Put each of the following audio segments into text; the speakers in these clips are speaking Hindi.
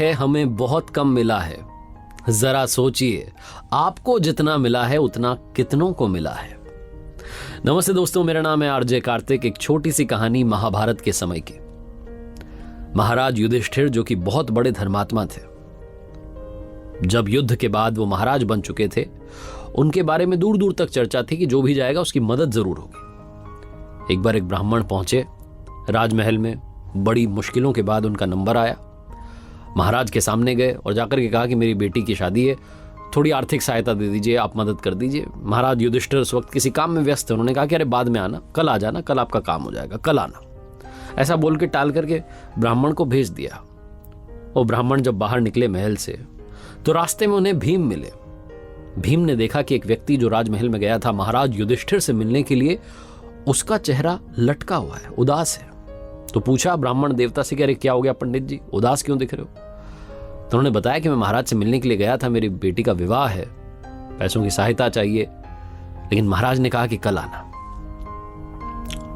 है हमें बहुत कम मिला है, जरा सोचिए आपको जितना मिला है उतना कितनों को मिला है। नमस्ते दोस्तों, मेरा नाम है आरजे कार्तिक। एक छोटी सी कहानी महाभारत के समय की। महाराज युधिष्ठिर जो कि बहुत बड़े धर्मात्मा थे, जब युद्ध के बाद वो महाराज बन चुके थे, उनके बारे में दूर दूर तक चर्चा थी कि जो भी जाएगा उसकी मदद जरूर होगी। एक बार एक ब्राह्मण पहुंचे राजमहल में, बड़ी मुश्किलों के बाद उनका नंबर आया। महाराज के सामने गए और जाकर के कहा कि मेरी बेटी की शादी है, थोड़ी आर्थिक सहायता दे दीजिए, आप मदद कर दीजिए। महाराज युधिष्ठिर उस वक्त किसी काम में व्यस्त थे। उन्होंने कहा कि अरे बाद में आना, कल आ जाना, कल आपका काम हो जाएगा, कल आना। ऐसा बोल के टाल करके ब्राह्मण को भेज दिया। वो ब्राह्मण जब बाहर निकले महल से तो रास्ते में उन्हें भीम मिले। भीम ने देखा कि एक व्यक्ति जो राजमहल में गया था महाराज युधिष्ठिर से मिलने के लिए, उसका चेहरा लटका हुआ है, उदास है। तो पूछा ब्राह्मण देवता से कि अरे क्या हो गया पंडित जी, उदास क्यों दिख रहे हो? तो उन्होंने बताया कि मैं महाराज से मिलने के लिए गया था, मेरी बेटी का विवाह है, पैसों की सहायता चाहिए, लेकिन महाराज ने कहा कि कल आना।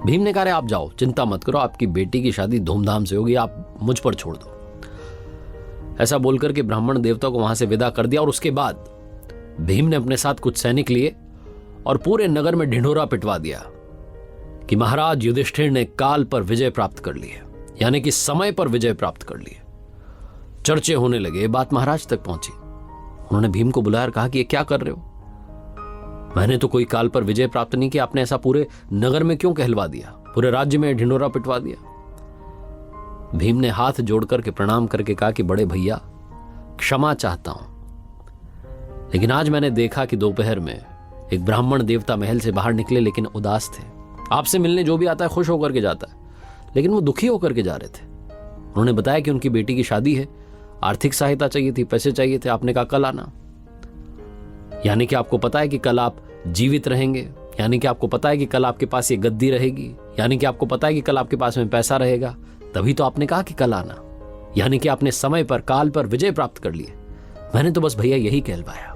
भीम ने कहा आप जाओ, चिंता मत करो, आपकी बेटी की शादी धूमधाम से होगी, आप मुझ पर छोड़ दो। ऐसा बोलकर के ब्राह्मण देवता को वहां से विदा कर दिया। और उसके बाद भीम ने अपने साथ कुछ सैनिक लिए और पूरे नगर में ढिंढोरा पिटवा दिया कि महाराज युधिष्ठिर ने काल पर विजय प्राप्त कर ली है, यानी कि समय पर विजय प्राप्त कर ली है। चर्चे होने लगे, ये बात महाराज तक पहुंची। उन्होंने भीम को बुलाया और कहा कि ये क्या कर रहे हो? मैंने तो कोई काल पर विजय प्राप्त नहीं किया, आपने ऐसा पूरे नगर में क्यों कहलवा दिया, पूरे राज्य में ढिंढोरा पिटवा दिया? भीम ने हाथ जोड़ करके प्रणाम करके कहा कि बड़े भैया, क्षमा चाहता हूं, लेकिन आज मैंने देखा कि दोपहर में एक ब्राह्मण देवता महल से बाहर निकले, लेकिन उदास थे। आपसे मिलने जो भी आता है खुश होकर के जाता है, लेकिन वो दुखी होकर के जा रहे थे। उन्होंने बताया कि उनकी बेटी की शादी है, आर्थिक सहायता चाहिए थी, पैसे चाहिए थे, आपने कहा कल आना। यानी कि आपको पता है कि कल आप जीवित रहेंगे, यानी कि आपको पता है कि कल आपके पास ये गद्दी रहेगी, यानी कि आपको पता है कि कल आपके पास में पैसा रहेगा, तभी तो आपने कहा कि कल आना। यानी कि आपने समय पर, काल पर विजय प्राप्त कर लिए। मैंने तो बस भैया यही कहलवाया।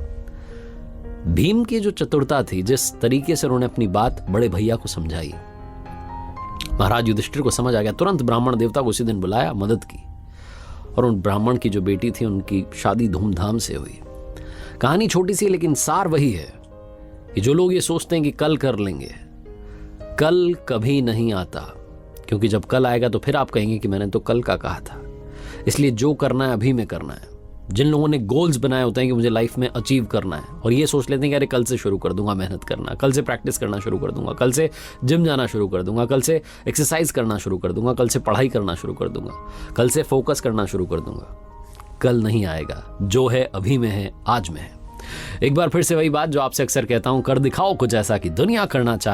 भीम की जो चतुरता थी, जिस तरीके से उन्होंने अपनी बात बड़े भैया को समझाई, महाराज युधिष्ठिर को समझ आ गया। तुरंत ब्राह्मण देवता को उसी दिन बुलाया, मदद की, और उन ब्राह्मण की जो बेटी थी उनकी शादी धूमधाम से हुई। कहानी छोटी सी, लेकिन सार वही है कि जो लोग ये सोचते हैं कि कल कर लेंगे, कल कभी नहीं आता, क्योंकि जब कल आएगा तो फिर आप कहेंगे कि मैंने तो कल का कहा था। इसलिए जो करना है अभी में करना है। जिन लोगों ने गोल्स बनाए होते हैं कि मुझे लाइफ में अचीव करना है, और ये सोच लेते हैं कि अरे कल से शुरू कर दूंगा मेहनत करना, कल से प्रैक्टिस करना शुरू कर दूंगा, कल से जिम जाना शुरू कर दूंगा, कल से एक्सरसाइज करना शुरू कर दूंगा, कल से पढ़ाई करना शुरू कर दूंगा, कल से फोकस करना शुरू कर दूंगा। कल नहीं आएगा, जो है अभी में है, आज में है। एक बार फिर से वही बात जो आपसे अक्सर कहता हूं, कर दिखाओ कुछ ऐसा कि दुनिया करना चाहे।